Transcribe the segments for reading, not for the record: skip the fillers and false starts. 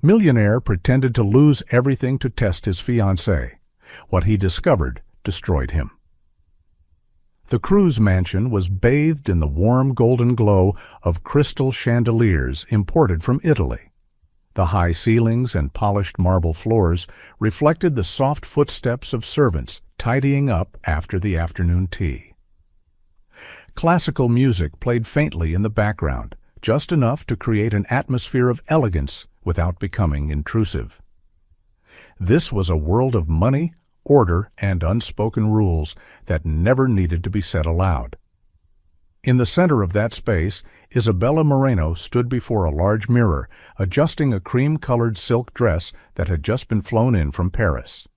Millionaire pretended to lose everything to test his fiancée. What he discovered destroyed him. The cruise mansion was bathed in the warm golden glow of crystal chandeliers imported from Italy. The high ceilings and polished marble floors reflected the soft footsteps of servants tidying up after the afternoon tea. Classical music played faintly in the background, just enough to create an atmosphere of elegance without becoming intrusive. This was a world of money, order, and unspoken rules that never needed to be said aloud. In the center of that space, Isabella Moreno stood before a large mirror, adjusting a cream-colored silk dress that had just been flown in from Paris.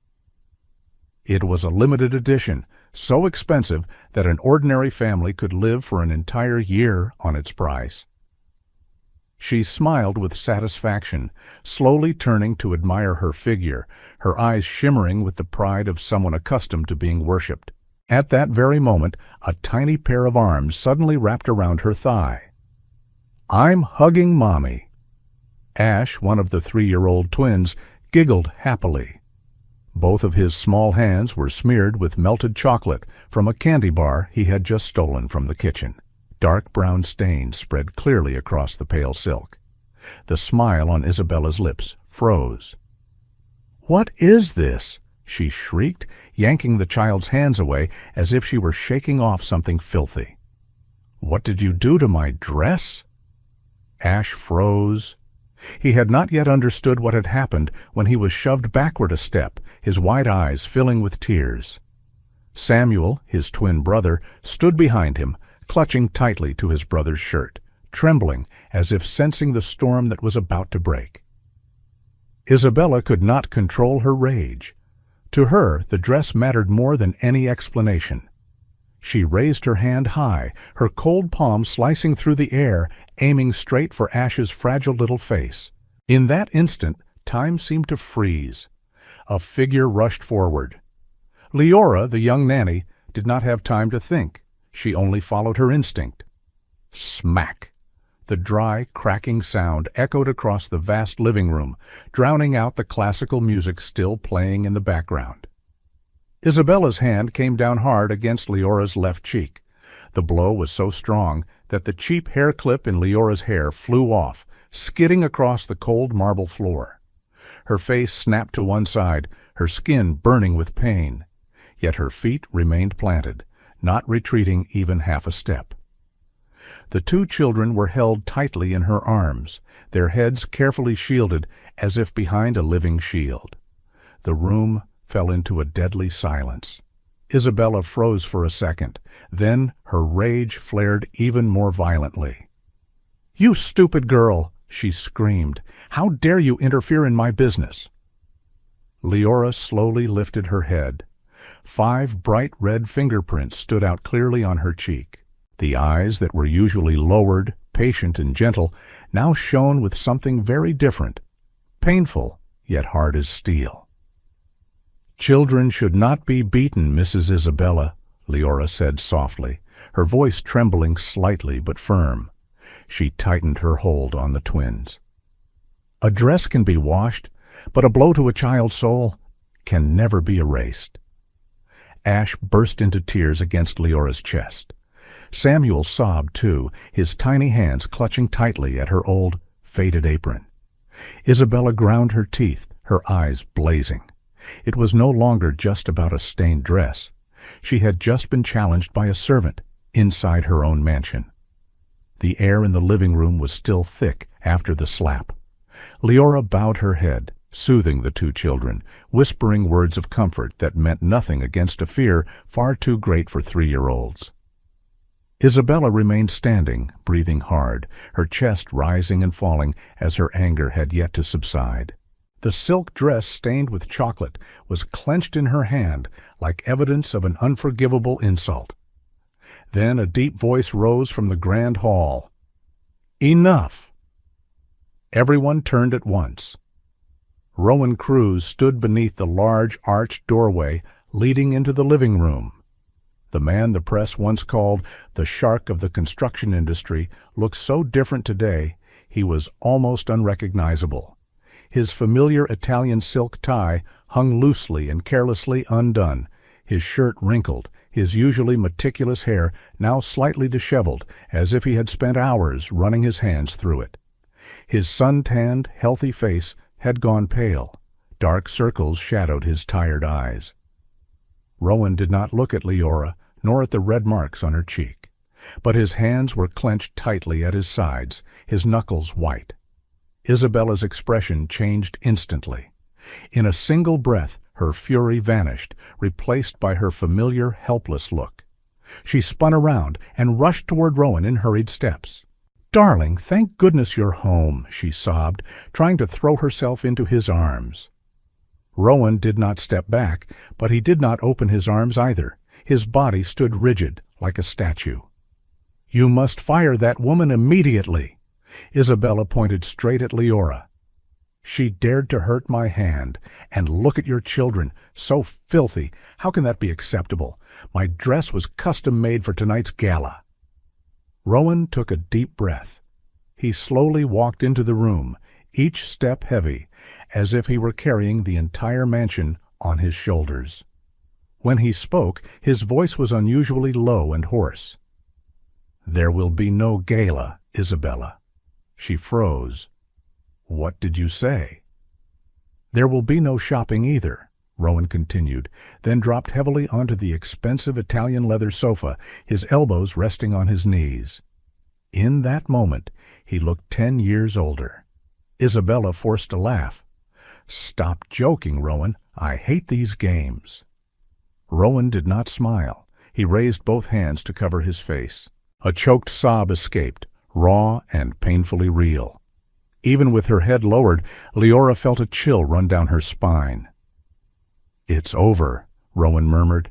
It was a limited edition, so expensive that an ordinary family could live for an entire year on its price. She smiled with satisfaction, slowly turning to admire her figure, her eyes shimmering with the pride of someone accustomed to being worshipped. At that very moment, a tiny pair of arms suddenly wrapped around her thigh. "I'm hugging Mommy." Ash, one of the 3-year-old twins, giggled happily. Both of his small hands were smeared with melted chocolate from a candy bar he had just stolen from the kitchen. Dark brown stains spread clearly across the pale silk. The smile on Isabella's lips froze. "What is this?" she shrieked, yanking the child's hands away as if she were shaking off something filthy. "What did you do to my dress?" Ash froze. He had not yet understood what had happened when he was shoved backward a step, his wide eyes filling with tears. Samuel, his twin brother, stood behind him, clutching tightly to his brother's shirt, trembling as if sensing the storm that was about to break. Isabella could not control her rage. To her, the dress mattered more than any explanation. She raised her hand high, her cold palm slicing through the air, aiming straight for Ash's fragile little face. In that instant, time seemed to freeze. A figure rushed forward. Leora, the young nanny, did not have time to think. She only followed her instinct. Smack! The dry, cracking sound echoed across the vast living room, drowning out the classical music still playing in the background. Isabella's hand came down hard against Leora's left cheek. The blow was so strong that the cheap hair clip in Leora's hair flew off, skidding across the cold marble floor. Her face snapped to one side, her skin burning with pain. Yet her feet remained planted, not retreating even half a step. The 2 children were held tightly in her arms, their heads carefully shielded as if behind a living shield. The room fell into a deadly silence. Isabella froze for a second. Then her rage flared even more violently. "You stupid girl!" she screamed. "How dare you interfere in my business?" Leora slowly lifted her head. 5 bright red fingerprints stood out clearly on her cheek. The eyes that were usually lowered, patient and gentle, now shone with something very different, painful, yet hard as steel. "Children should not be beaten, Mrs. Isabella," Leora said softly, her voice trembling slightly but firm. She tightened her hold on the twins. "A dress can be washed, but a blow to a child's soul can never be erased." Ash burst into tears against Leora's chest. Samuel sobbed too, his tiny hands clutching tightly at her old, faded apron. Isabella ground her teeth, her eyes blazing. It was no longer just about a stained dress. She had just been challenged by a servant inside her own mansion. The air in the living room was still thick after the slap. Leora bowed her head, soothing the 2 children, whispering words of comfort that meant nothing against a fear far too great for 3-year-olds. Isabella remained standing, breathing hard, her chest rising and falling as her anger had yet to subside. The silk dress stained with chocolate was clenched in her hand like evidence of an unforgivable insult. Then a deep voice rose from the grand hall. "Enough!" Everyone turned at once. Rowan Cruz stood beneath the large arched doorway leading into the living room. The man the press once called the shark of the construction industry looked so different today he was almost unrecognizable. His familiar Italian silk tie hung loosely and carelessly undone, his shirt wrinkled, his usually meticulous hair now slightly disheveled, as if he had spent hours running his hands through it. His sun-tanned, healthy face had gone pale. Dark circles shadowed his tired eyes. Rowan did not look at Leora, nor at the red marks on her cheek, but his hands were clenched tightly at his sides, his knuckles white. Isabella's expression changed instantly. In a single breath, her fury vanished, replaced by her familiar, helpless look. She spun around and rushed toward Rowan in hurried steps. "Darling, thank goodness you're home," she sobbed, trying to throw herself into his arms. Rowan did not step back, but he did not open his arms either. His body stood rigid, like a statue. "You must fire that woman immediately." Isabella pointed straight at Leora. "She dared to hurt my hand. And look at your children, so filthy. How can that be acceptable? My dress was custom-made for tonight's gala." Rowan took a deep breath. He slowly walked into the room, each step heavy, as if he were carrying the entire mansion on his shoulders. When he spoke, his voice was unusually low and hoarse. "There will be no gala, Isabella." She froze. "What did you say?" "There will be no shopping either," Rowan continued, then dropped heavily onto the expensive Italian leather sofa, his elbows resting on his knees. In that moment, he looked 10 years older. Isabella forced a laugh. "Stop joking, Rowan. I hate these games." Rowan did not smile. He raised both hands to cover his face. A choked sob escaped, raw and painfully real. Even with her head lowered, Leora felt a chill run down her spine. "It's over," Rowan murmured.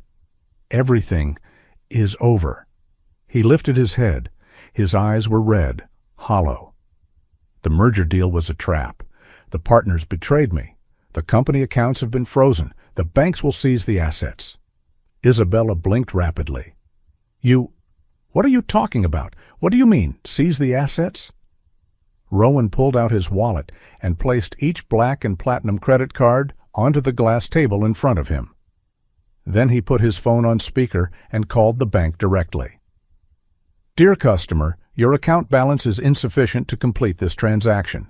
"Everything is over." He lifted his head. His eyes were red, hollow. "The merger deal was a trap. The partners betrayed me. The company accounts have been frozen. The banks will seize the assets." Isabella blinked rapidly. What are you talking about? What do you mean, seize the assets?" Rowan pulled out his wallet and placed each black and platinum credit card onto the glass table in front of him. Then he put his phone on speaker and called the bank directly. "Dear customer, your account balance is insufficient to complete this transaction.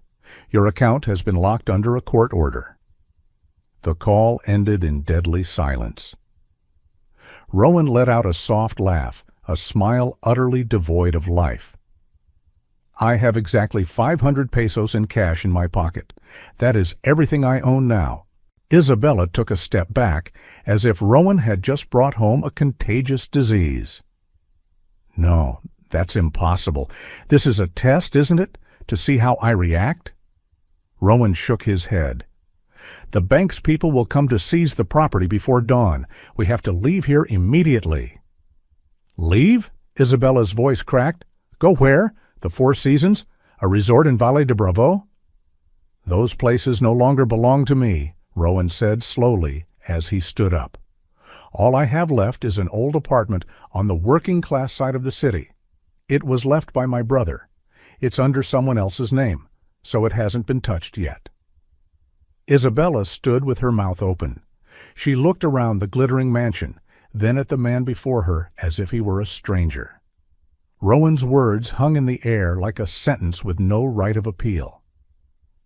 Your account has been locked under a court order." The call ended in deadly silence. Rowan let out a soft laugh, a smile utterly devoid of life. "I have exactly 500 pesos in cash in my pocket. That is everything I own now." Isabella took a step back, as if Rowan had just brought home a contagious disease. "No, that's impossible. This is a test, isn't it, to see how I react?" Rowan shook his head. "The bank's people will come to seize the property before dawn. We have to leave here immediately." "Leave?" Isabella's voice cracked. "Go where? The Four Seasons? A resort in Valle de Bravo?" "Those places no longer belong to me," Rowan said slowly as he stood up. "All I have left is an old apartment on the working-class side of the city. It was left by my brother. It's under someone else's name, so it hasn't been touched yet." Isabella stood with her mouth open. She looked around the glittering mansion, then at the man before her as if he were a stranger. Rowan's words hung in the air like a sentence with no right of appeal.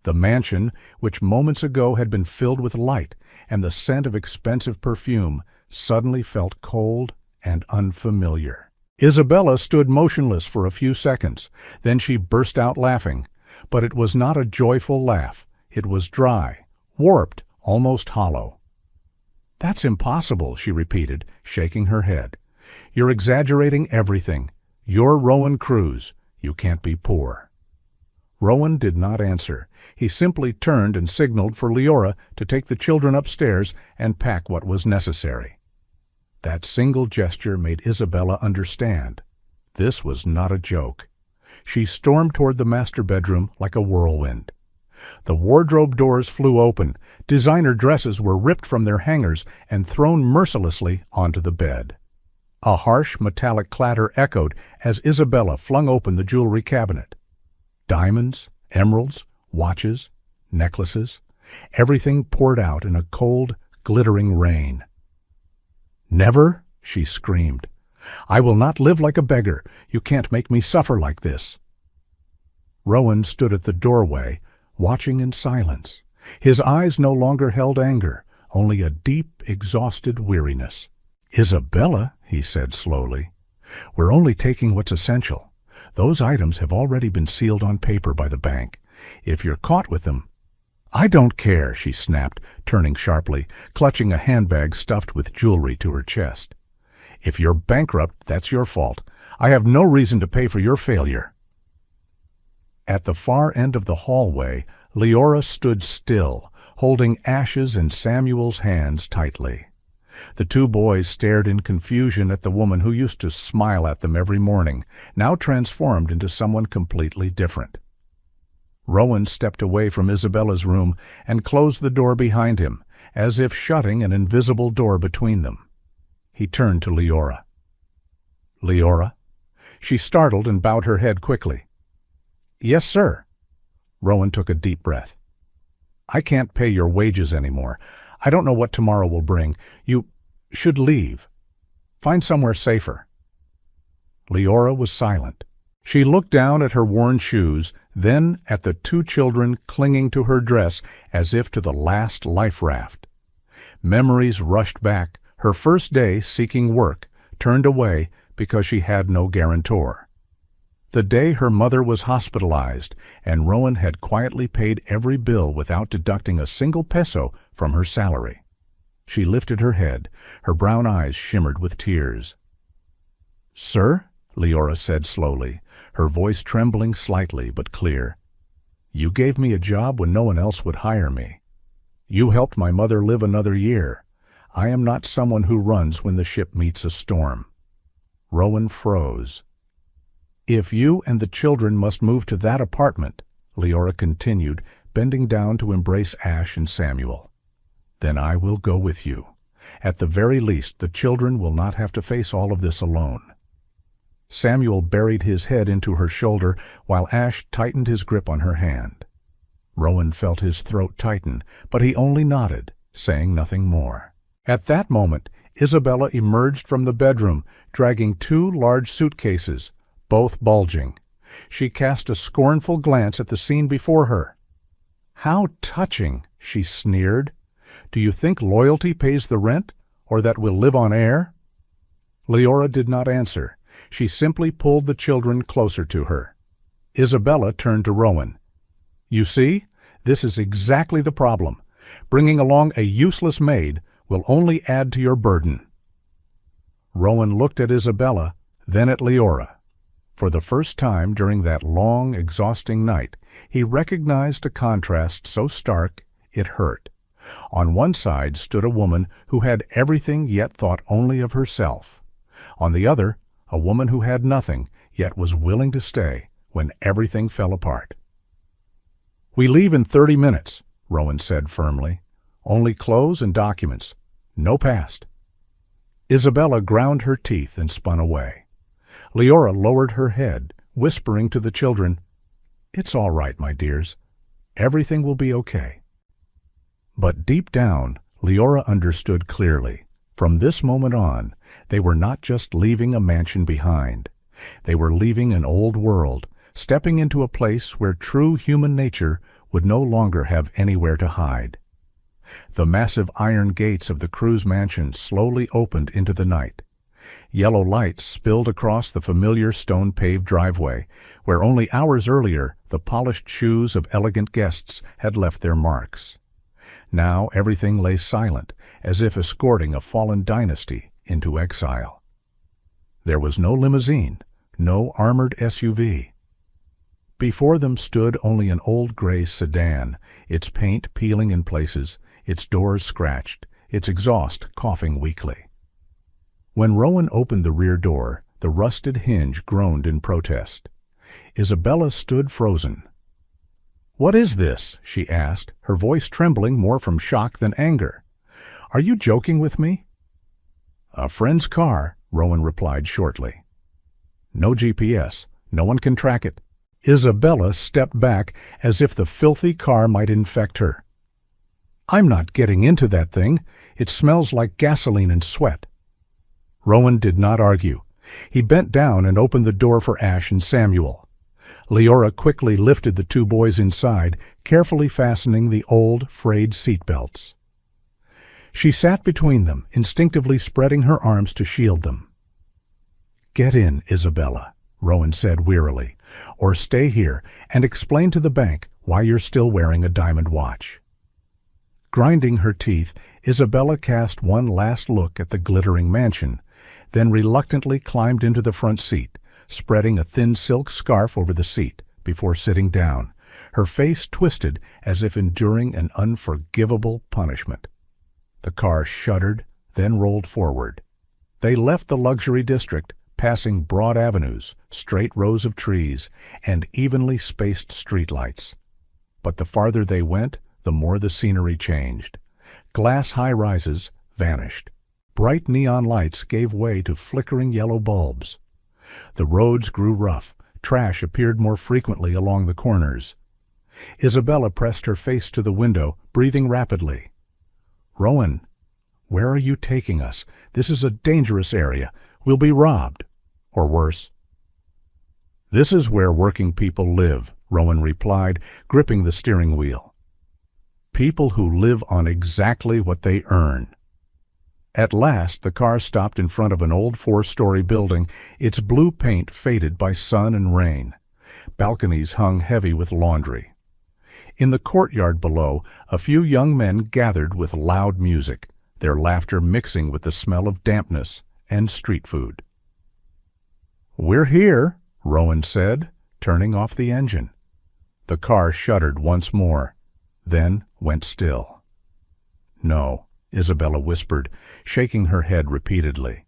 The mansion, which moments ago had been filled with light and the scent of expensive perfume, suddenly felt cold and unfamiliar. Isabella stood motionless for a few seconds. Then she burst out laughing. But it was not a joyful laugh. It was dry, warped, almost hollow. "That's impossible," she repeated, shaking her head. "You're exaggerating everything. You're Rowan Cruz. You can't be poor." Rowan did not answer. He simply turned and signaled for Leora to take the children upstairs and pack what was necessary. That single gesture made Isabella understand. This was not a joke. She stormed toward the master bedroom like a whirlwind. The wardrobe doors flew open. Designer dresses were ripped from their hangers and thrown mercilessly onto the bed. A harsh metallic clatter echoed as Isabella flung open the jewelry cabinet. Diamonds, emeralds, watches, necklaces. Everything poured out in a cold, glittering rain. "Never!" she screamed. "I will not live like a beggar. You can't make me suffer like this." Rowan stood at the doorway, watching in silence. His eyes no longer held anger, only a deep, exhausted weariness. "Isabella," he said slowly, "we're only taking what's essential. Those items have already been sealed on paper by the bank. If you're caught with them—" "I don't care," she snapped, turning sharply, clutching a handbag stuffed with jewelry to her chest. "If you're bankrupt, that's your fault. I have no reason to pay for your failure." At the far end of the hallway, Leora stood still, holding Ash's and Samuel's hands tightly. The two boys stared in confusion at the woman who used to smile at them every morning, now transformed into someone completely different. Rowan stepped away from Isabella's room and closed the door behind him, as if shutting an invisible door between them. He turned to Leora. "Leora?" She startled and bowed her head quickly. "Yes, sir." Rowan took a deep breath. "I can't pay your wages anymore. I don't know what tomorrow will bring. You should leave. Find somewhere safer." Leora was silent. She looked down at her worn shoes, then at the two children clinging to her dress as if to the last life raft. Memories rushed back, her first day seeking work, turned away because she had no guarantor. The day her mother was hospitalized, and Rowan had quietly paid every bill without deducting a single peso from her salary. She lifted her head. Her brown eyes shimmered with tears. "Sir?" Leora said slowly, her voice trembling slightly but clear. "You gave me a job when no one else would hire me. You helped my mother live another year. I am not someone who runs when the ship meets a storm." Rowan froze. "If you and the children must move to that apartment," Leora continued, bending down to embrace Ash and Samuel, "then I will go with you. At the very least, the children will not have to face all of this alone." Samuel buried his head into her shoulder while Ash tightened his grip on her hand. Rowan felt his throat tighten, but he only nodded, saying nothing more. At that moment, Isabella emerged from the bedroom, dragging two large suitcases, both bulging. She cast a scornful glance at the scene before her. "How touching," she sneered. "Do you think loyalty pays the rent, or that we'll live on air?" Leora did not answer. She simply pulled the children closer to her. Isabella turned to Rowan. "You see, this is exactly the problem. Bringing along a useless maid will only add to your burden." Rowan looked at Isabella, then at Leora. For the first time during that long, exhausting night, he recognized a contrast so stark it hurt. On one side stood a woman who had everything yet thought only of herself. On the other, a woman who had nothing yet was willing to stay when everything fell apart. "We leave in 30 minutes, Rowan said firmly. "Only clothes and documents. No past." Isabella ground her teeth and spun away. Leora lowered her head, whispering to the children, "It's all right, my dears. Everything will be okay." But deep down, Leora understood clearly. From this moment on, they were not just leaving a mansion behind. They were leaving an old world, stepping into a place where true human nature would no longer have anywhere to hide. The massive iron gates of the Cruz mansion slowly opened into the night. Yellow lights spilled across the familiar stone-paved driveway, where only hours earlier the polished shoes of elegant guests had left their marks. Now everything lay silent, as if escorting a fallen dynasty into exile. There was no limousine, no armored SUV. Before them stood only an old gray sedan, its paint peeling in places, its doors scratched, its exhaust coughing weakly. When Rowan opened the rear door, the rusted hinge groaned in protest. Isabella stood frozen. "What is this?" she asked, her voice trembling more from shock than anger. "Are you joking with me?" "A friend's car," Rowan replied shortly. "No GPS. No one can track it." Isabella stepped back as if the filthy car might infect her. "I'm not getting into that thing. It smells like gasoline and sweat." Rowan did not argue. He bent down and opened the door for Ash and Samuel. Leora quickly lifted the two boys inside, carefully fastening the old, frayed seat belts. She sat between them, instinctively spreading her arms to shield them. "Get in, Isabella," Rowan said wearily, "or stay here and explain to the bank why you're still wearing a diamond watch." Grinding her teeth, Isabella cast one last look at the glittering mansion, then reluctantly climbed into the front seat, spreading a thin silk scarf over the seat before sitting down, her face twisted as if enduring an unforgivable punishment. The car shuddered, then rolled forward. They left the luxury district, passing broad avenues, straight rows of trees, and evenly spaced streetlights. But the farther they went, the more the scenery changed. Glass high-rises vanished. Bright neon lights gave way to flickering yellow bulbs. The roads grew rough. Trash appeared more frequently along the corners. Isabella pressed her face to the window, breathing rapidly. "Rowan, where are you taking us? This is a dangerous area. We'll be robbed. Or worse." "This is where working people live," Rowan replied, gripping the steering wheel. "People who live on exactly what they earn." At last, the car stopped in front of an old 4-story building, its blue paint faded by sun and rain. Balconies hung heavy with laundry. In the courtyard below, a few young men gathered with loud music, their laughter mixing with the smell of dampness and street food. "We're here," Rowan said, turning off the engine. The car shuddered once more, then went still. "No," Isabella whispered, shaking her head repeatedly.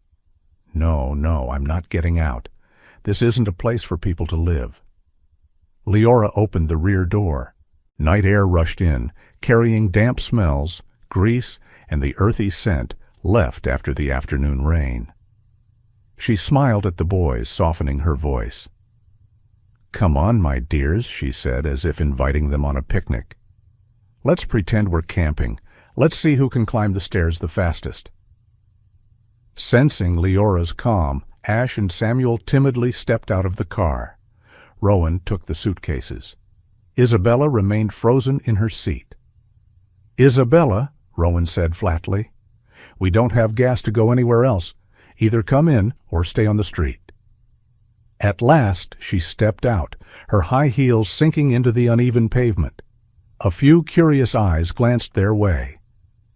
No, I'm not getting out. This isn't a place for people to live." Leora opened the rear door. Night air rushed in, carrying damp smells, grease, and the earthy scent left after the afternoon rain. She smiled at the boys, softening her voice. "Come on, my dears," she said, as if inviting them on a picnic. "Let's pretend we're camping. Let's see who can climb the stairs the fastest." Sensing Leora's calm, Ash and Samuel timidly stepped out of the car. Rowan took the suitcases. Isabella remained frozen in her seat. "Isabella," Rowan said flatly, "we don't have gas to go anywhere else. Either come in or stay on the street." At last she stepped out, her high heels sinking into the uneven pavement. A few curious eyes glanced their way.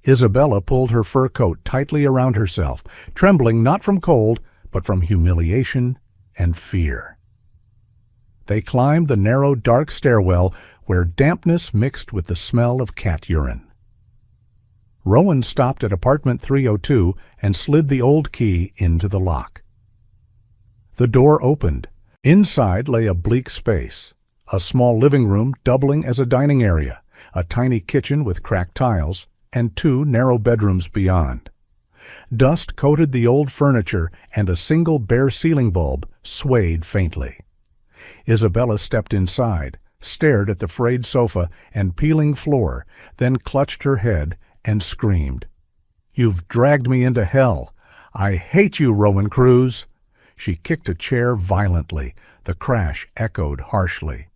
Isabella pulled her fur coat tightly around herself, trembling not from cold, but from humiliation and fear. They climbed the narrow, dark stairwell where dampness mixed with the smell of cat urine. Rowan stopped at apartment 302 and slid the old key into the lock. The door opened. Inside lay a bleak space, a small living room doubling as a dining area, a tiny kitchen with cracked tiles, and 2 narrow bedrooms beyond. Dust coated the old furniture, and a single bare ceiling bulb swayed faintly. Isabella stepped inside, stared at the frayed sofa and peeling floor, then clutched her head and screamed, "You've dragged me into hell! I hate you, Rowan Cruz!" She kicked a chair violently. The crash echoed harshly.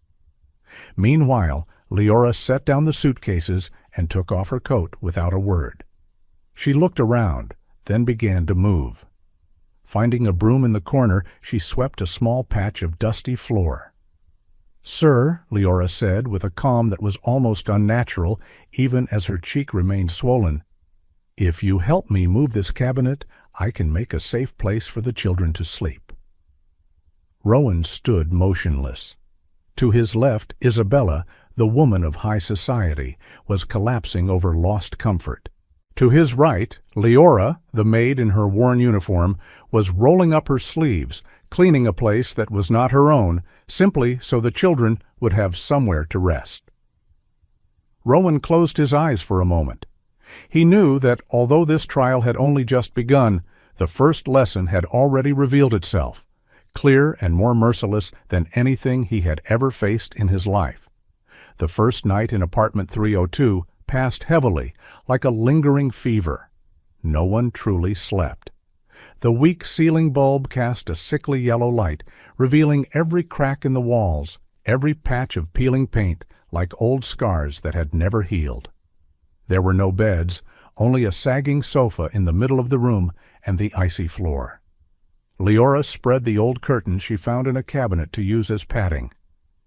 Meanwhile, Leora set down the suitcases and took off her coat without a word. She looked around, then began to move. Finding a broom in the corner, she swept a small patch of dusty floor. "Sir," Leora said with a calm that was almost unnatural, even as her cheek remained swollen, "if you help me move this cabinet, I can make a safe place for the children to sleep." Rowan stood motionless. To his left, Isabella, the woman of high society, was collapsing over lost comfort. To his right, Leora, the maid in her worn uniform, was rolling up her sleeves, cleaning a place that was not her own, simply so the children would have somewhere to rest. Rowan closed his eyes for a moment. He knew that although this trial had only just begun, the first lesson had already revealed itself. clear and more merciless than anything he had ever faced in his life. The first night in apartment 302 passed heavily, like a lingering fever. No one truly slept. The weak ceiling bulb cast a sickly yellow light, revealing every crack in the walls, every patch of peeling paint, like old scars that had never healed. There were no beds, only a sagging sofa in the middle of the room and the icy floor. Leora spread the old curtains she found in a cabinet to use as padding.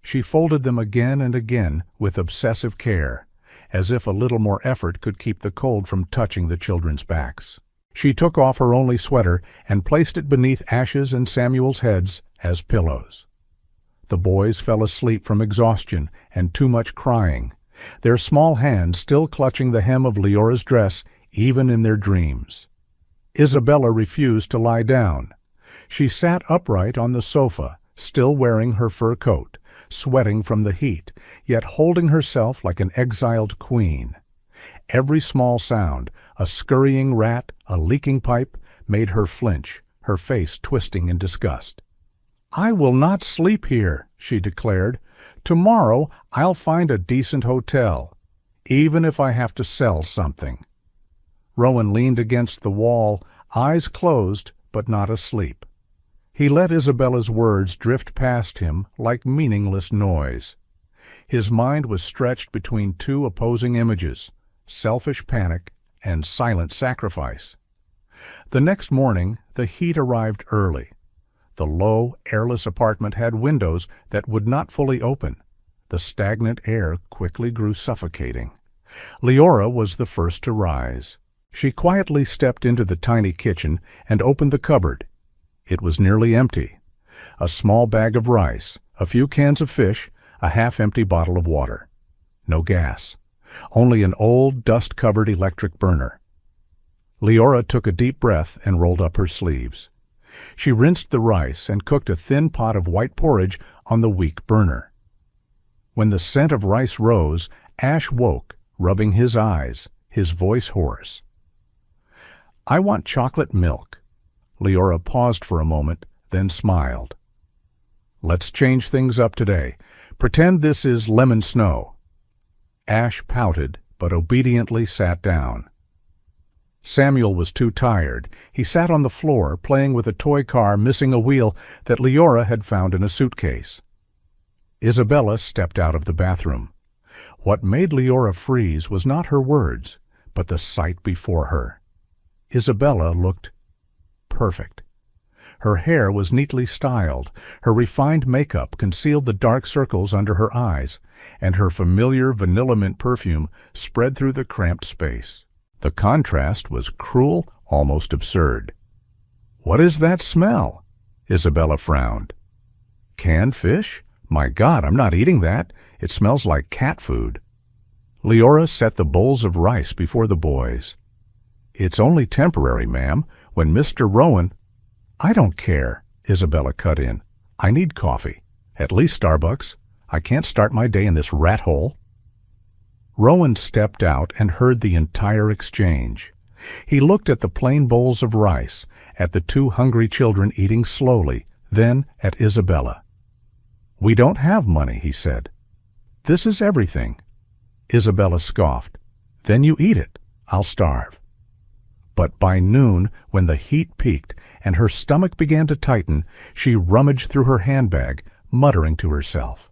She folded them again and again with obsessive care, as if a little more effort could keep the cold from touching the children's backs. She took off her only sweater and placed it beneath Ash's and Samuel's heads as pillows. The boys fell asleep from exhaustion and too much crying, their small hands still clutching the hem of Leora's dress even in their dreams. Isabella refused to lie down. She sat upright on the sofa, still wearing her fur coat, sweating from the heat, yet holding herself like an exiled queen. Every small sound, a scurrying rat, a leaking pipe, made her flinch, her face twisting in disgust. "I will not sleep here," she declared. "Tomorrow I'll find a decent hotel, even if I have to sell something." Rowan leaned against the wall, eyes closed but not asleep. He let Isabella's words drift past him like meaningless noise. His mind was stretched between two opposing images, selfish panic and silent sacrifice. The next morning, the heat arrived early. The low, airless apartment had windows that would not fully open. The stagnant air quickly grew suffocating. Leora was the first to rise. She quietly stepped into the tiny kitchen and opened the cupboard. It was nearly empty. A small bag of rice, a few cans of fish, a half-empty bottle of water. No gas. Only an old, dust-covered electric burner. Leora took a deep breath and rolled up her sleeves. She rinsed the rice and cooked a thin pot of white porridge on the weak burner. When the scent of rice rose, Ash woke, rubbing his eyes, his voice hoarse. "I want chocolate milk." Leora paused for a moment, then smiled. "Let's change things up today. Pretend this is lemon snow." Ash pouted, but obediently sat down. Samuel was too tired. He sat on the floor, playing with a toy car missing a wheel that Leora had found in a suitcase. Isabella stepped out of the bathroom. What made Leora freeze was not her words, but the sight before her. Isabella looked perfect. Her hair was neatly styled, her refined makeup concealed the dark circles under her eyes, and her familiar vanilla mint perfume spread through the cramped space. The contrast was cruel, almost absurd. "What is that smell?" Isabella frowned. "Canned fish? My God, I'm not eating that. It smells like cat food." Leora set the bowls of rice before the boys. "It's only temporary, ma'am. When Mr. Rowan—" "I don't care," Isabella cut in. "I need coffee. At least Starbucks. I can't start my day in this rat hole." Rowan stepped out and heard the entire exchange. He looked at the plain bowls of rice, at the two hungry children eating slowly, then at Isabella. "We don't have money," he said. "This is everything." Isabella scoffed. "Then you eat it. I'll starve." But by noon, when the heat peaked and her stomach began to tighten, she rummaged through her handbag, muttering to herself.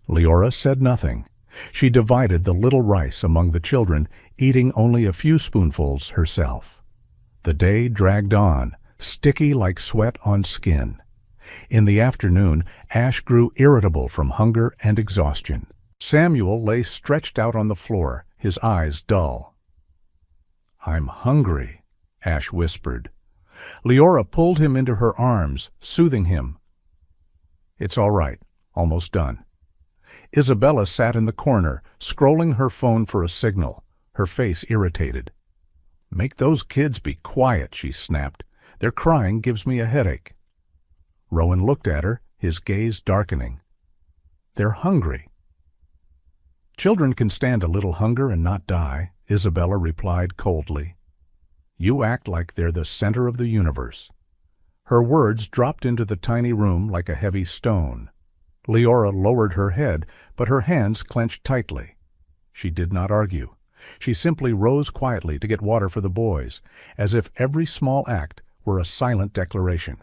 Leora said nothing. She divided the little rice among the children, eating only a few spoonfuls herself. The day dragged on, sticky like sweat on skin. In the afternoon, Ash grew irritable from hunger and exhaustion. Samuel lay stretched out on the floor, his eyes dull. "I'm hungry," Ash whispered. Leora pulled him into her arms, soothing him. "It's all right, almost done." Isabella sat in the corner, scrolling her phone for a signal, her face irritated. "Make those kids be quiet," she snapped. "Their crying gives me a headache." Rowan looked at her, his gaze darkening. "They're hungry." "Children can stand a little hunger and not die," Isabella replied coldly. "You act like they're the center of the universe." Her words dropped into the tiny room like a heavy stone. Leora lowered her head, but her hands clenched tightly. She did not argue. She simply rose quietly to get water for the boys, as if every small act were a silent declaration.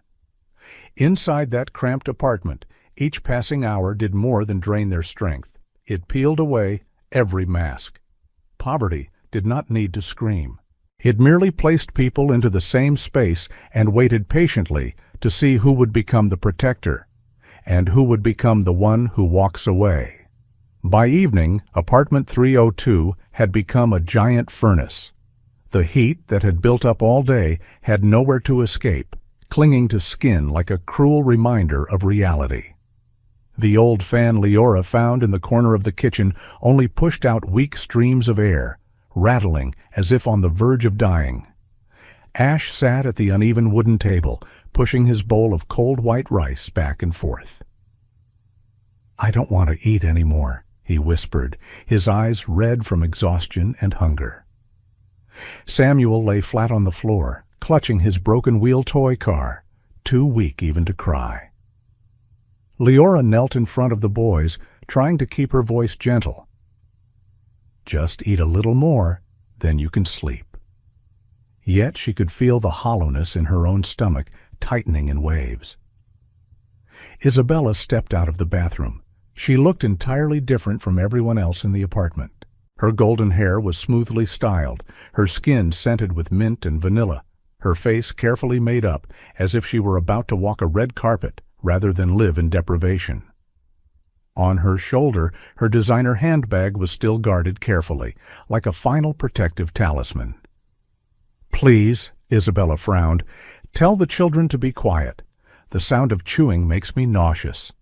Inside that cramped apartment, each passing hour did more than drain their strength. It peeled away every mask. Poverty did not need to scream. It merely placed people into the same space and waited patiently to see who would become the protector, and who would become the one who walks away. By evening, apartment 302 had become a giant furnace. The heat that had built up all day had nowhere to escape, clinging to skin like a cruel reminder of reality. The old fan Leora found in the corner of the kitchen only pushed out weak streams of air, rattling as if on the verge of dying. Ash sat at the uneven wooden table, pushing his bowl of cold white rice back and forth. "I don't want to eat anymore," he whispered, his eyes red from exhaustion and hunger. Samuel lay flat on the floor, clutching his broken wheel toy car, too weak even to cry. Leora knelt in front of the boys, trying to keep her voice gentle. "Just eat a little more, then you can sleep." Yet she could feel the hollowness in her own stomach tightening in waves. Isabella stepped out of the bathroom. She looked entirely different from everyone else in the apartment. Her golden hair was smoothly styled, her skin scented with mint and vanilla, her face carefully made up as if she were about to walk a red carpet rather than live in deprivation. On her shoulder, her designer handbag was still guarded carefully, like a final protective talisman. "Please," Isabella frowned, "tell the children to be quiet. The sound of chewing makes me nauseous."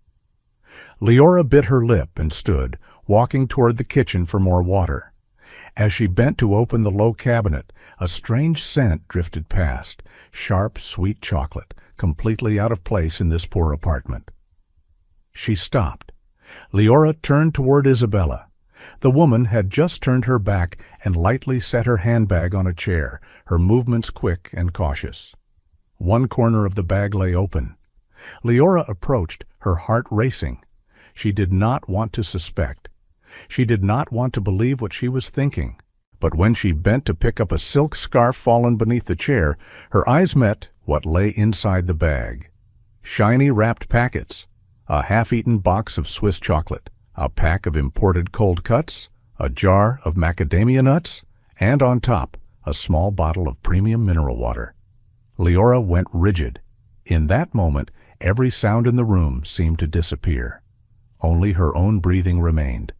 Leora bit her lip and stood, walking toward the kitchen for more water. As she bent to open the low cabinet, a strange scent drifted past, sharp, sweet chocolate, completely out of place in this poor apartment. She stopped. Leora turned toward Isabella. The woman had just turned her back and lightly set her handbag on a chair, her movements quick and cautious. One corner of the bag lay open. Leora approached, her heart racing. She did not want to suspect. She did not want to believe what she was thinking. But when she bent to pick up a silk scarf fallen beneath the chair, her eyes met what lay inside the bag. Shiny wrapped packets, a half-eaten box of Swiss chocolate, a pack of imported cold cuts, a jar of macadamia nuts, and on top, a small bottle of premium mineral water. Leora went rigid. In that moment, every sound in the room seemed to disappear. Only her own breathing remained.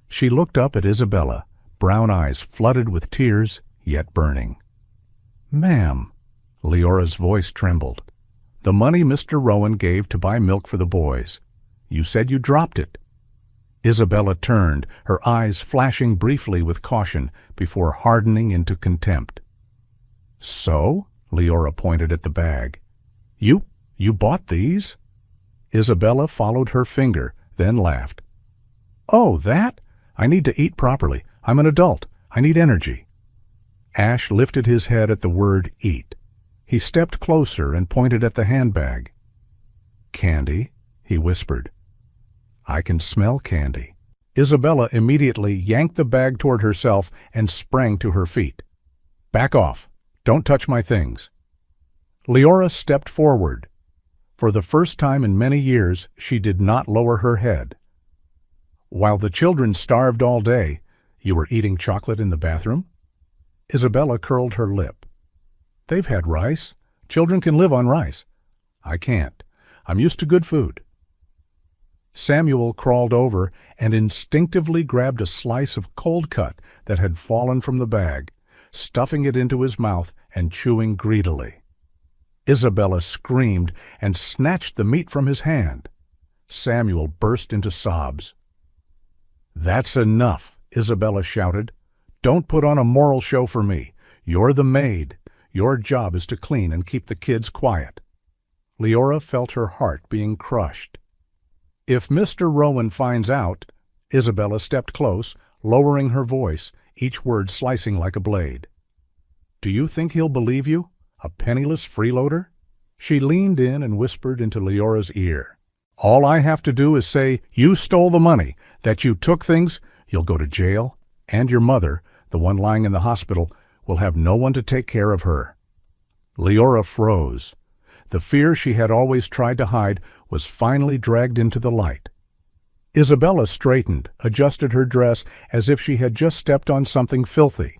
She looked up at Isabella, brown eyes flooded with tears, yet burning. "Ma'am," Leora's voice trembled. "The money Mr. Rowan gave to buy milk for the boys. You said you dropped it." Isabella turned, her eyes flashing briefly with caution before hardening into contempt. "So?" Leora pointed at the bag. You bought these?" Isabella followed her finger, then laughed. "Oh, that? I need to eat properly. I'm an adult. I need energy." Ash lifted his head at the word eat. He stepped closer and pointed at the handbag. "Candy," he whispered. "I can smell candy." Isabella immediately yanked the bag toward herself and sprang to her feet. "Back off. Don't touch my things." Leora stepped forward. For the first time in many years, she did not lower her head. "While the children starved all day, you were eating chocolate in the bathroom?" Isabella curled her lip. "They've had rice. Children can live on rice. I can't. I'm used to good food." Samuel crawled over and instinctively grabbed a slice of cold cut that had fallen from the bag, stuffing it into his mouth and chewing greedily. Isabella screamed and snatched the meat from his hand. Samuel burst into sobs. "That's enough," Isabella shouted. "Don't put on a moral show for me. You're the maid. Your job is to clean and keep the kids quiet." Leora felt her heart being crushed. "If Mr. Rowan finds out," Isabella stepped close, lowering her voice, each word slicing like a blade. "Do you think he'll believe you? A penniless freeloader?" She leaned in and whispered into Leora's ear. "All I have to do is say you stole the money, that you took things, you'll go to jail, and your mother, the one lying in the hospital, will have no one to take care of her." Leora froze. The fear she had always tried to hide was finally dragged into the light. Isabella straightened, adjusted her dress as if she had just stepped on something filthy.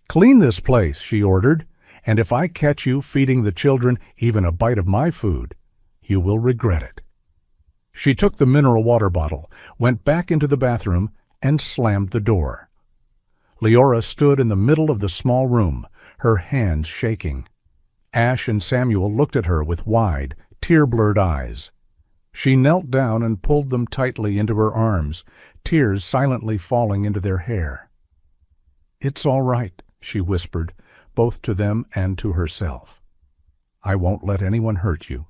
"Clean this place," she ordered, "and if I catch you feeding the children even a bite of my food, you will regret it." She took the mineral water bottle, went back into the bathroom, and slammed the door. Leora stood in the middle of the small room, her hands shaking. Ash and Samuel looked at her with wide, tear-blurred eyes. She knelt down and pulled them tightly into her arms, tears silently falling into their hair. "It's all right," she whispered, both to them and to herself. "I won't let anyone hurt you."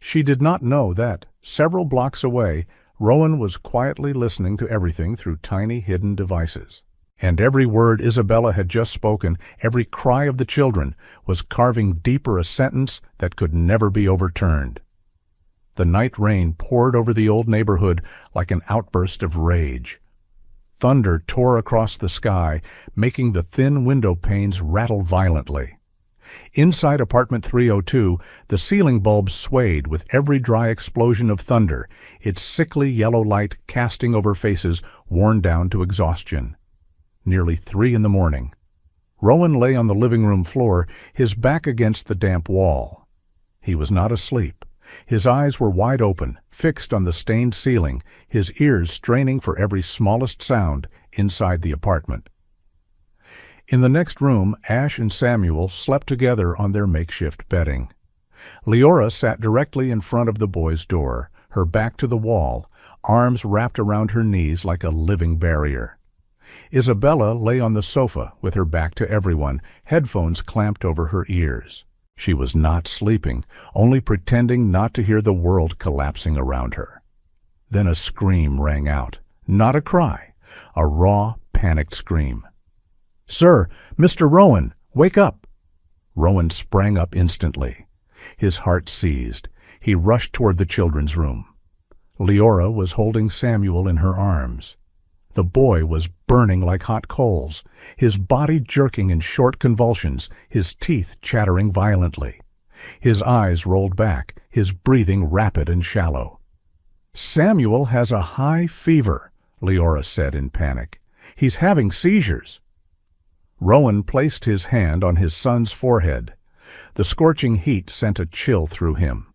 She did not know that, several blocks away, Rowan was quietly listening to everything through tiny hidden devices. And every word Isabella had just spoken, every cry of the children, was carving deeper a sentence that could never be overturned. The night rain poured over the old neighborhood like an outburst of rage. Thunder tore across the sky, making the thin window panes rattle violently. Inside apartment 302, the ceiling bulbs swayed with every dry explosion of thunder, its sickly yellow light casting over faces worn down to exhaustion. Nearly 3 in the morning. Rowan lay on the living room floor, his back against the damp wall. He was not asleep. His eyes were wide open, fixed on the stained ceiling, his ears straining for every smallest sound inside the apartment. In the next room, Ash and Samuel slept together on their makeshift bedding. Leora sat directly in front of the boy's door, her back to the wall, arms wrapped around her knees like a living barrier. Isabella lay on the sofa with her back to everyone, headphones clamped over her ears. She was not sleeping, only pretending not to hear the world collapsing around her. Then a scream rang out, not a cry, a raw, panicked scream. "Sir, Mr. Rowan, wake up!" Rowan sprang up instantly. His heart seized. He rushed toward the children's room. Leora was holding Samuel in her arms. The boy was burning like hot coals, his body jerking in short convulsions, his teeth chattering violently. His eyes rolled back, his breathing rapid and shallow. "Samuel has a high fever," Leora said in panic. "He's having seizures." Rowan placed his hand on his son's forehead. The scorching heat sent a chill through him.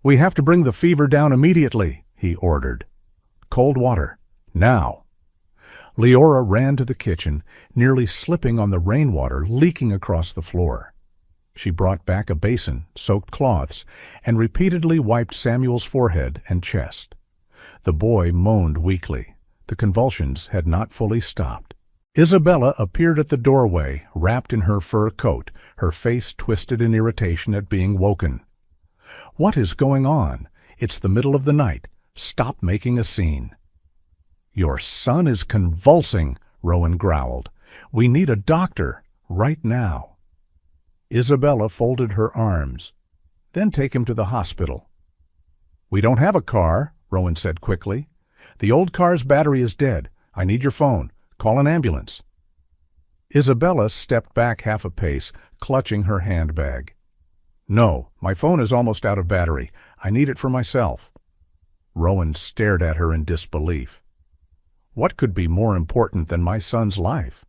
"We have to bring the fever down immediately," he ordered. "Cold water, now." Leora ran to the kitchen, nearly slipping on the rainwater leaking across the floor. She brought back a basin, soaked cloths, and repeatedly wiped Samuel's forehead and chest. The boy moaned weakly. The convulsions had not fully stopped. Isabella appeared at the doorway, wrapped in her fur coat, her face twisted in irritation at being woken. "What is going on? It's the middle of the night. Stop making a scene." "Your son is convulsing," Rowan growled. "We need a doctor, right now." Isabella folded her arms. "Then take him to the hospital." "We don't have a car," Rowan said quickly. "The old car's battery is dead. I need your phone. Call an ambulance." Isabella stepped back half a pace, clutching her handbag. "No, my phone is almost out of battery. I need it for myself." Rowan stared at her in disbelief. "What could be more important than my son's life?"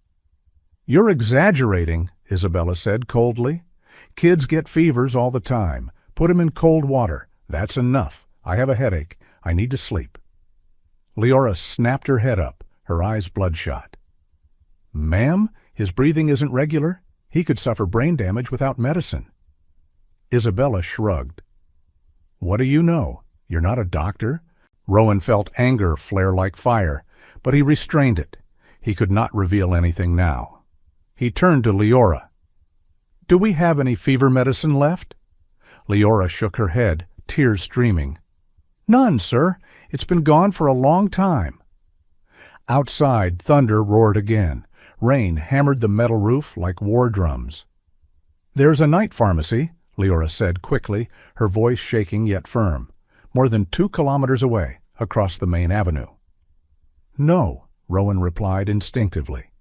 "You're exaggerating," Isabella said coldly. "Kids get fevers all the time. Put 'em in cold water. That's enough. I have a headache. I need to sleep." Leora snapped her head up, her eyes bloodshot. "Ma'am, his breathing isn't regular. He could suffer brain damage without medicine." Isabella shrugged. "What do you know? You're not a doctor." Rowan felt anger flare like fire, but he restrained it. He could not reveal anything now. He turned to Leora. "Do we have any fever medicine left?" Leora shook her head, tears streaming. "None, sir. It's been gone for a long time." Outside, thunder roared again. Rain hammered the metal roof like war drums. "There's a night pharmacy," Leora said quickly, her voice shaking yet firm. "More than 2 kilometers away, across the main avenue." "No," Rowan replied instinctively.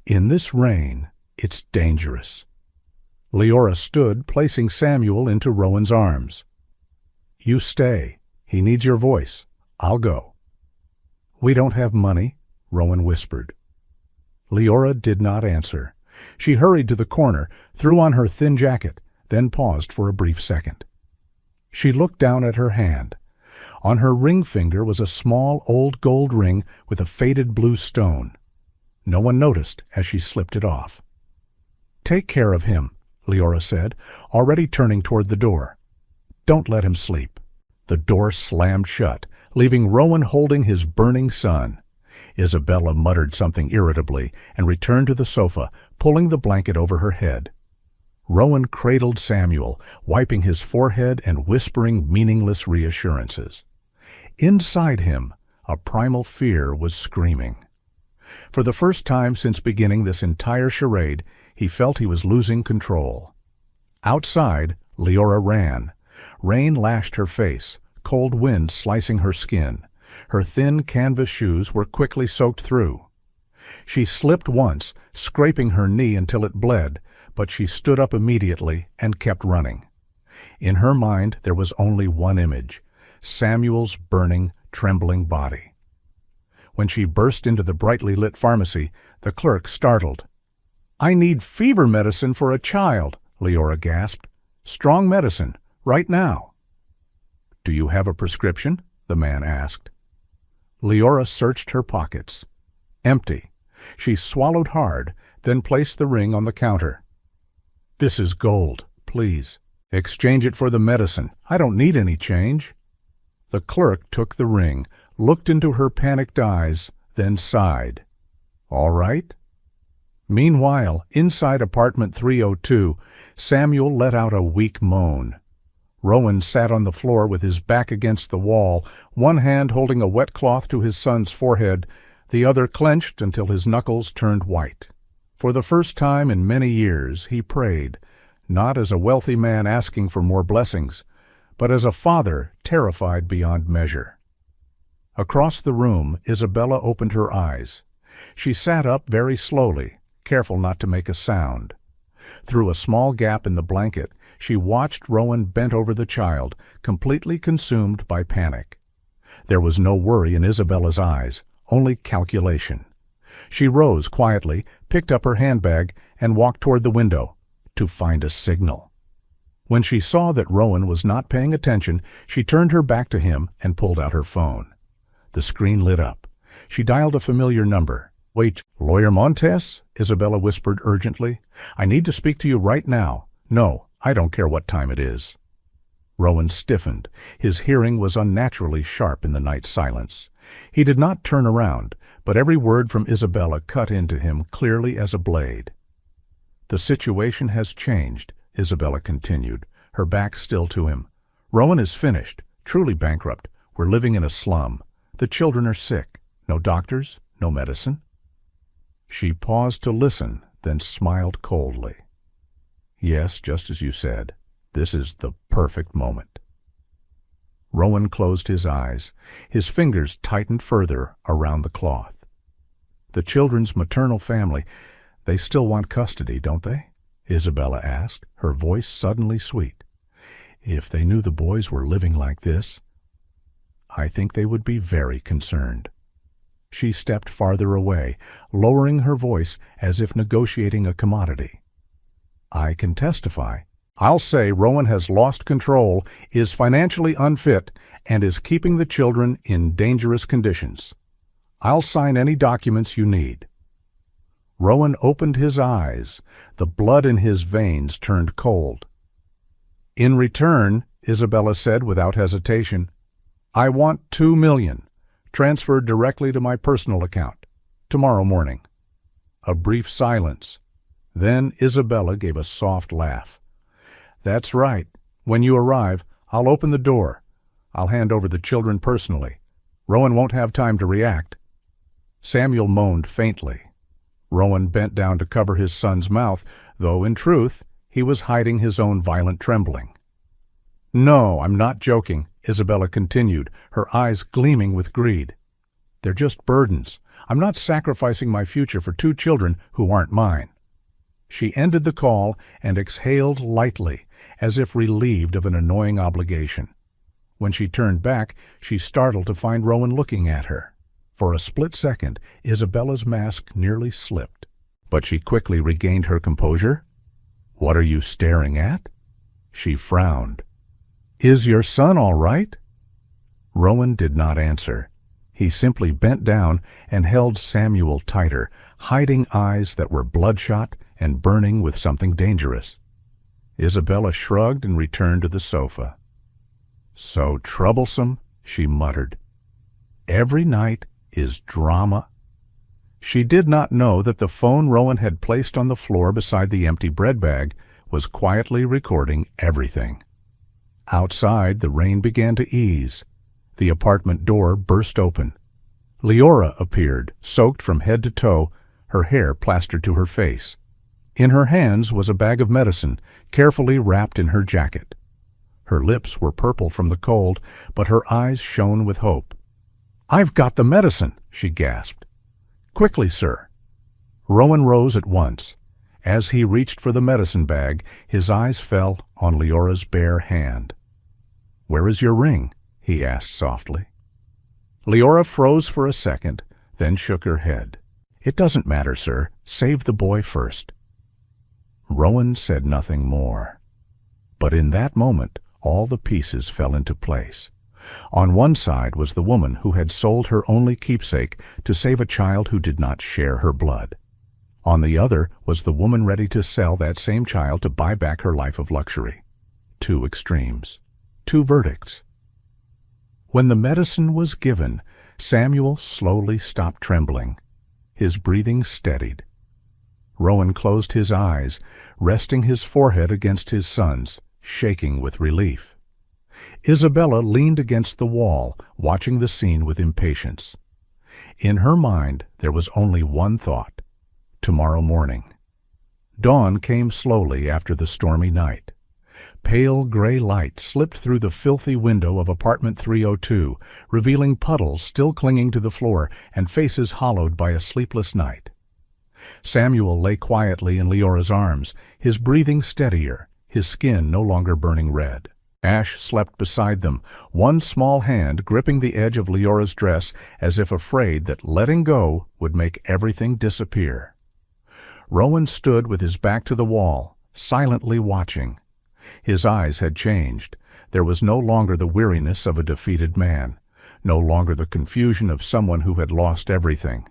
"In this rain, it's dangerous." Leora stood, placing Samuel into Rowan's arms. "You stay. He needs your voice. I'll go." "We don't have money," Rowan whispered. Leora did not answer. She hurried to the corner, threw on her thin jacket, then paused for a brief second. She looked down at her hand. On her ring finger was a small old gold ring with a faded blue stone. No one noticed as she slipped it off. "Take care of him," Leora said, already turning toward the door. "Don't let him sleep." The door slammed shut, leaving Rowan holding his burning son. Isabella muttered something irritably and returned to the sofa, pulling the blanket over her head. Rowan cradled Samuel, wiping his forehead and whispering meaningless reassurances. Inside him, a primal fear was screaming. For the first time since beginning this entire charade, he felt he was losing control. Outside, Leora ran. Rain lashed her face, cold wind slicing her skin. Her thin canvas shoes were quickly soaked through. She slipped once, scraping her knee until it bled, but she stood up immediately and kept running. In her mind there was only one image: Samuel's burning, trembling body. When she burst into the brightly lit pharmacy, the clerk startled. "I need fever medicine for a child," Leora gasped. "Strong medicine, right now." "Do you have a prescription?" the man asked. Leora searched her pockets. Empty. She swallowed hard, then placed the ring on the counter. "This is gold, please. Exchange it for the medicine. I don't need any change." The clerk took the ring, looked into her panicked eyes, then sighed. "All right." Meanwhile, inside apartment 302, Samuel let out a weak moan. Rowan sat on the floor with his back against the wall, one hand holding a wet cloth to his son's forehead, the other clenched until his knuckles turned white. For the first time in many years he prayed, not as a wealthy man asking for more blessings, but as a father terrified beyond measure. Across the room, Isabella opened her eyes. She sat up very slowly, careful not to make a sound. Through a small gap in the blanket, she watched Rowan bent over the child, completely consumed by panic. There was no worry in Isabella's eyes, only calculation. She rose quietly, picked up her handbag, and walked toward the window, to find a signal. When she saw that Rowan was not paying attention, she turned her back to him and pulled out her phone. The screen lit up. She dialed a familiar number. "Wait, Lawyer Montes?" Isabella whispered urgently. "I need to speak to you right now. No, I don't care what time it is." Rowan stiffened. His hearing was unnaturally sharp in the night silence. He did not turn around, but every word from Isabella cut into him clearly as a blade. "The situation has changed," Isabella continued, her back still to him. "Rowan is finished, truly bankrupt. We're living in a slum. The children are sick. No doctors, no medicine." She paused to listen, then smiled coldly. "Yes, just as you said. This is the perfect moment." Rowan closed his eyes. His fingers tightened further around the cloth. "The children's maternal family, they still want custody, don't they?" Isabella asked, her voice suddenly sweet. "If they knew the boys were living like this, I think they would be very concerned." She stepped farther away, lowering her voice as if negotiating a commodity. "I can testify. I'll say Rowan has lost control, is financially unfit, and is keeping the children in dangerous conditions. I'll sign any documents you need." Rowan opened his eyes. The blood in his veins turned cold. "In return," Isabella said without hesitation, "I want $2 million, transferred directly to my personal account, tomorrow morning." A brief silence. Then Isabella gave a soft laugh. "That's right. When you arrive, I'll open the door. I'll hand over the children personally. Rowan won't have time to react." Samuel moaned faintly. Rowan bent down to cover his son's mouth, though in truth he was hiding his own violent trembling. "No, I'm not joking," Isabella continued, her eyes gleaming with greed. "They're just burdens. I'm not sacrificing my future for 2 children who aren't mine." She ended the call and exhaled lightly, as if relieved of an annoying obligation. When she turned back, she startled to find Rowan looking at her. For a split second, Isabella's mask nearly slipped, but she quickly regained her composure. "What are you staring at?" She frowned. "Is your son all right?" Rowan did not answer. He simply bent down and held Samuel tighter, hiding eyes that were bloodshot and burning with something dangerous. Isabella shrugged and returned to the sofa. "So troublesome," she muttered. "Every night is drama." She did not know that the phone Rowan had placed on the floor beside the empty bread bag was quietly recording everything. Outside, the rain began to ease. The apartment door burst open. Leora appeared, soaked from head to toe, her hair plastered to her face. In her hands was a bag of medicine, carefully wrapped in her jacket. Her lips were purple from the cold, but her eyes shone with hope. "I've got the medicine," she gasped. "Quickly, sir." Rowan rose at once. As he reached for the medicine bag, his eyes fell on Leora's bare hand. "Where is your ring?" he asked softly. Leora froze for a second, then shook her head. "It doesn't matter, sir. Save the boy first." Rowan said nothing more. But in that moment, all the pieces fell into place. On one side was the woman who had sold her only keepsake to save a child who did not share her blood. On the other was the woman ready to sell that same child to buy back her life of luxury. 2 extremes. 2 verdicts. When the medicine was given, Samuel slowly stopped trembling. His breathing steadied. Rowan closed his eyes, resting his forehead against his son's, shaking with relief. Isabella leaned against the wall, watching the scene with impatience. In her mind, there was only one thought: tomorrow morning. Dawn came slowly after the stormy night. Pale gray light slipped through the filthy window of apartment 302, revealing puddles still clinging to the floor and faces hollowed by a sleepless night. Samuel lay quietly in Leora's arms, his breathing steadier, his skin no longer burning red. Ash slept beside them, one small hand gripping the edge of Leora's dress as if afraid that letting go would make everything disappear. Rowan stood with his back to the wall, silently watching. His eyes had changed. There was no longer the weariness of a defeated man, no longer the confusion of someone who had lost everything.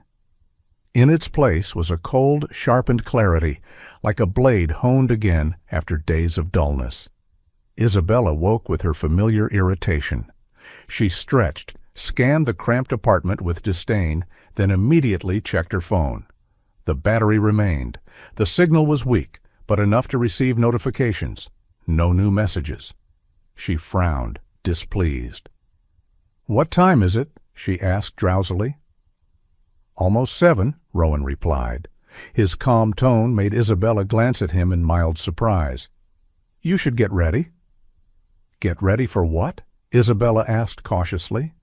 In its place was a cold, sharpened clarity, like a blade honed again after days of dullness. Isabella woke with her familiar irritation. She stretched, scanned the cramped apartment with disdain, then immediately checked her phone. The battery remained. The signal was weak, but enough to receive notifications. No new messages. She frowned, displeased. "What time is it?" she asked drowsily. "Almost 7, Rowan replied. His calm tone made Isabella glance at him in mild surprise. "You should get ready." "Get ready for what?" Isabella asked cautiously.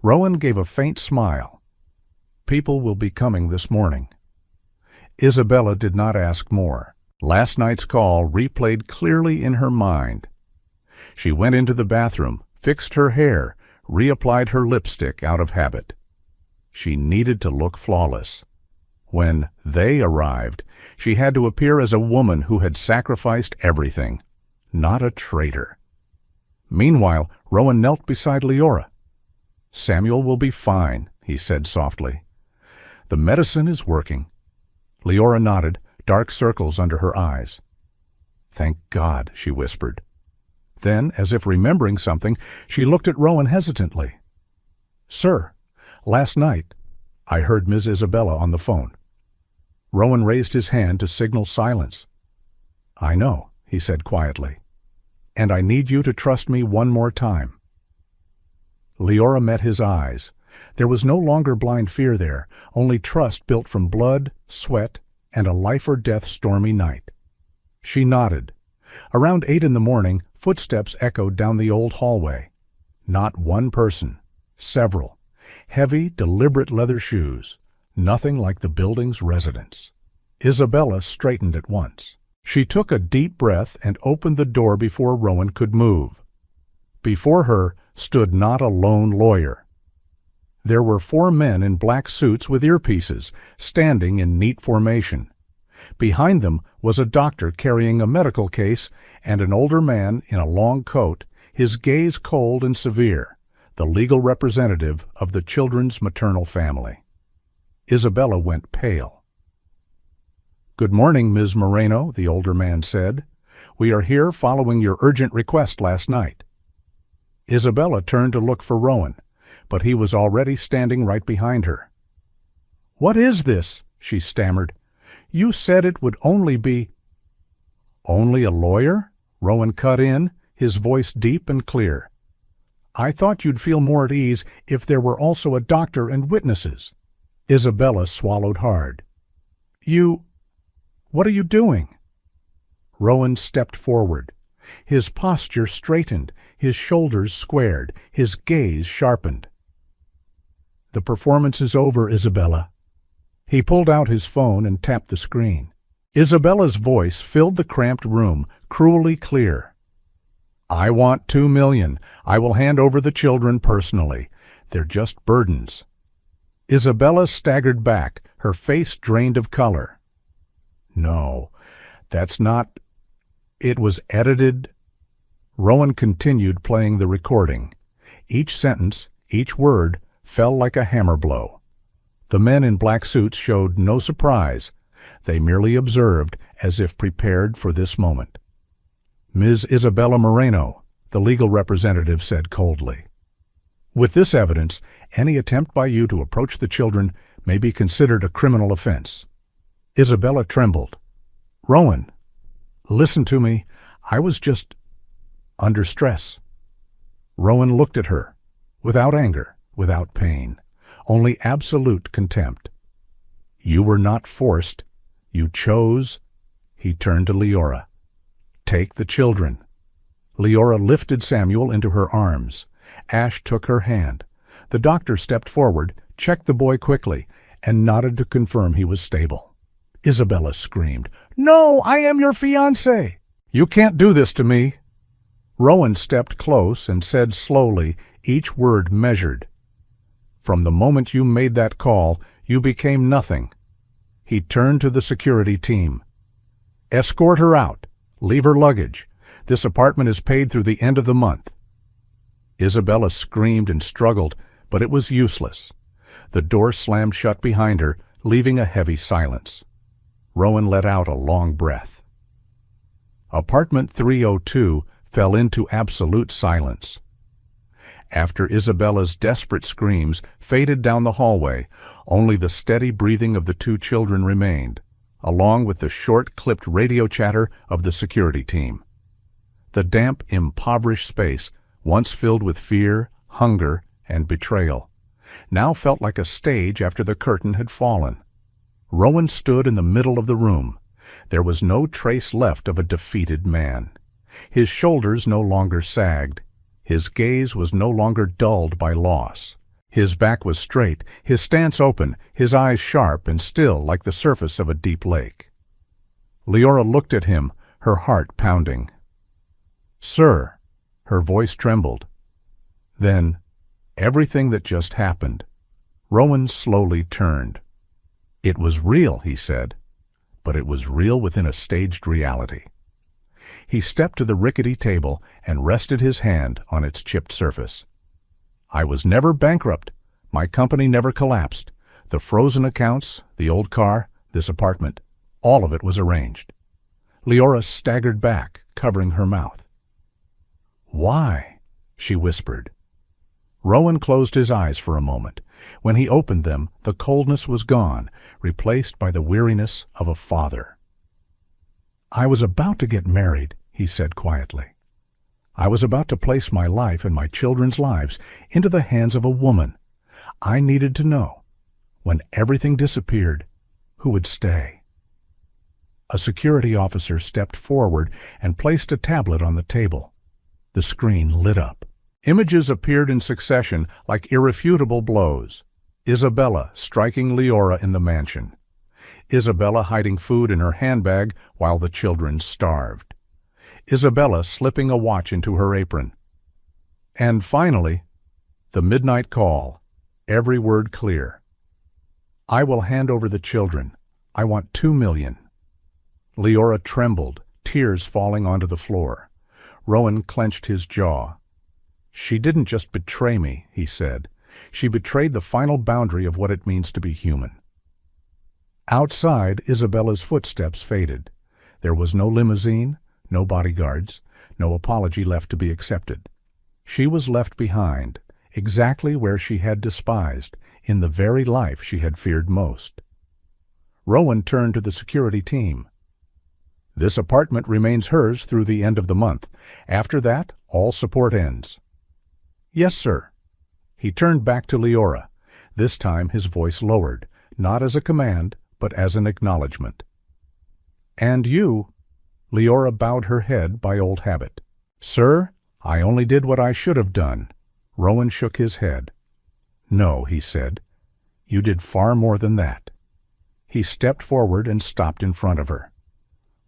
Rowan gave a faint smile. "People will be coming this morning." Isabella did not ask more. Last night's call replayed clearly in her mind. She went into the bathroom, fixed her hair, reapplied her lipstick out of habit. She needed to look flawless. When they arrived, she had to appear as a woman who had sacrificed everything, not a traitor. Meanwhile, Rowan knelt beside Leora. "Samuel will be fine," he said softly. "The medicine is working." Leora nodded, dark circles under her eyes. "Thank God," she whispered. Then, as if remembering something, she looked at Rowan hesitantly. "Sir, last night I heard Ms. Isabella on the phone." Rowan raised his hand to signal silence. "I know," he said quietly. "And I need you to trust me one more time." Leora met his eyes. There was no longer blind fear there, only trust built from blood, sweat, and a life-or-death stormy night. She nodded, Around 8 in the morning, footsteps echoed down the old hallway. Not one person, several. Heavy, deliberate leather shoes. Nothing like the building's residents. Isabella straightened at once. She took a deep breath and opened the door before Rowan could move. Before her stood not a lone lawyer. There were 4 men in black suits with earpieces, standing in neat formation. Behind them was a doctor carrying a medical case and an older man in a long coat, his gaze cold and severe, the legal representative of the children's maternal family. Isabella went pale. "Good morning, Ms. Moreno," the older man said. "We are here following your urgent request last night." Isabella turned to look for Rowan, but he was already standing right behind her. "What is this?" she stammered. "You said it would only be—" "Only a lawyer?" Rowan cut in, his voice deep and clear. "I thought you'd feel more at ease if there were also a doctor and witnesses." Isabella swallowed hard. What are you doing?" Rowan stepped forward. His posture straightened, his shoulders squared, his gaze sharpened. "The performance is over, Isabella." He pulled out his phone and tapped the screen. Isabella's voice filled the cramped room, cruelly clear. "I want $2 million. I will hand over the children personally. They're just burdens." Isabella staggered back, her face drained of color. "No, that's not... It was edited." Rowan continued playing the recording. Each sentence, each word, fell like a hammer blow. The men in black suits showed no surprise. They merely observed, as if prepared for this moment. "Ms. Isabella Moreno," the legal representative said coldly. "With this evidence, any attempt by you to approach the children may be considered a criminal offense." Isabella trembled. "Rowan, listen to me. I was just under stress." Rowan looked at her, without anger, without pain, only absolute contempt. "You were not forced. You chose." He turned to Leora. "Take the children." Leora lifted Samuel into her arms. Ash took her hand. The doctor stepped forward, checked the boy quickly, and nodded to confirm he was stable. Isabella screamed, "No, I am your fiancée!" "You can't do this to me!" Rowan stepped close and said slowly, each word measured, "From the moment you made that call, you became nothing." He turned to the security team. "Escort her out. Leave her luggage. This apartment is paid through the end of the month." Isabella screamed and struggled, but it was useless. The door slammed shut behind her, leaving a heavy silence. Rowan let out a long breath. Apartment 302 fell into absolute silence. After Isabella's desperate screams faded down the hallway, only the steady breathing of the 2 children remained, along with the short-clipped radio chatter of the security team. The damp, impoverished space, once filled with fear, hunger, and betrayal, now felt like a stage after the curtain had fallen. Rowan stood in the middle of the room. There was no trace left of a defeated man. His shoulders no longer sagged. His gaze was no longer dulled by loss. His back was straight, his stance open, his eyes sharp and still like the surface of a deep lake. Leora looked at him, her heart pounding. "Sir," her voice trembled. Then, everything that just happened. Rowan slowly turned. "It was real," he said, but it was real within a staged reality. He stepped to the rickety table and rested his hand on its chipped surface. "I was never bankrupt. My company never collapsed. The frozen accounts, the old car, this apartment, all of it was arranged." Leora staggered back, covering her mouth. "Why?" she whispered. Rowan closed his eyes for a moment. When he opened them, the coldness was gone, replaced by the weariness of a father. "I was about to get married," he said quietly. "I was about to place my life and my children's lives into the hands of a woman. I needed to know, when everything disappeared, who would stay." A security officer stepped forward and placed a tablet on the table. The screen lit up. Images appeared in succession like irrefutable blows. Isabella striking Leora in the mansion. Isabella hiding food in her handbag while the children starved. Isabella slipping a watch into her apron. And finally, the midnight call, every word clear. I will hand over the children. I want 2 million. Leora trembled, tears falling onto the floor. Rowan clenched his jaw. She didn't just betray me, he said. She betrayed the final boundary of what it means to be human. Outside, Isabella's footsteps faded. There was no limousine, no bodyguards, no apology left to be accepted. She was left behind, exactly where she had despised, in the very life she had feared most. Rowan turned to the security team. This apartment remains hers through the end of the month. After that, all support ends. Yes, sir. He turned back to Leora. This time his voice lowered, not as a command, but as an acknowledgement. And you? Leora bowed her head by old habit. Sir, I only did what I should have done. Rowan shook his head. No, he said. You did far more than that. He stepped forward and stopped in front of her.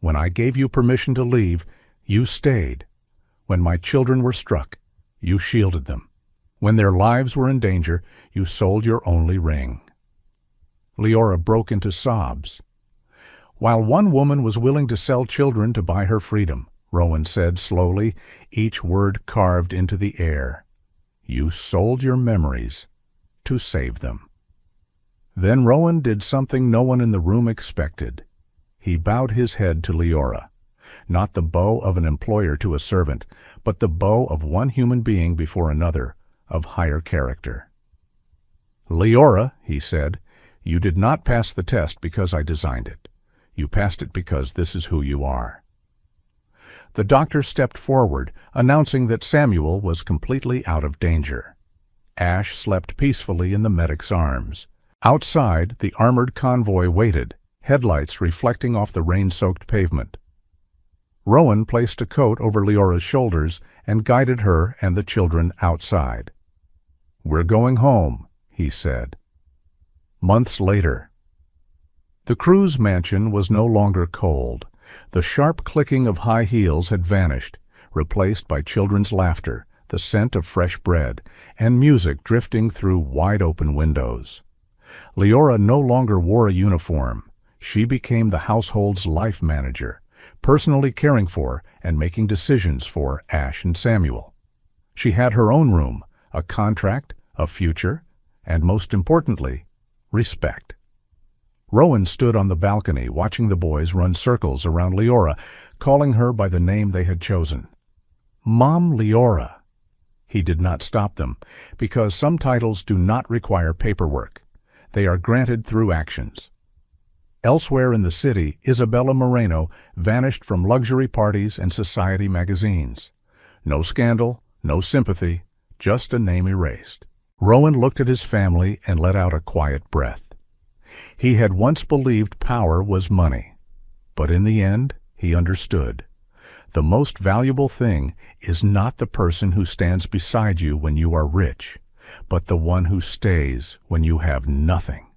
When I gave you permission to leave, you stayed. When my children were struck, you shielded them. When their lives were in danger, you sold your only ring. Leora broke into sobs. While one woman was willing to sell children to buy her freedom, Rowan said slowly, each word carved into the air, you sold your memories to save them. Then Rowan did something no one in the room expected. He bowed his head to Leora, not the bow of an employer to a servant, but the bow of one human being before another, of higher character. Leora, he said, you did not pass the test because I designed it. You passed it because this is who you are. The doctor stepped forward, announcing that Samuel was completely out of danger. Ash slept peacefully in the medic's arms. Outside, the armored convoy waited, headlights reflecting off the rain-soaked pavement. Rowan placed a coat over Leora's shoulders and guided her and the children outside. We're going home, he said. Months later. The Cruz mansion was no longer cold. The sharp clicking of high heels had vanished, replaced by children's laughter, the scent of fresh bread, and music drifting through wide-open windows. Leora no longer wore a uniform. She became the household's life manager, personally caring for and making decisions for Ash and Samuel. She had her own room, a contract, a future, and most importantly, respect. Rowan stood on the balcony watching the boys run circles around Leora, calling her by the name they had chosen. Mom Leora. He did not stop them, because some titles do not require paperwork. They are granted through actions. Elsewhere in the city, Isabella Moreno vanished from luxury parties and society magazines. No scandal, no sympathy, just a name erased. Rowan looked at his family and let out a quiet breath. He had once believed power was money, but in the end, he understood. The most valuable thing is not the person who stands beside you when you are rich, but the one who stays when you have nothing.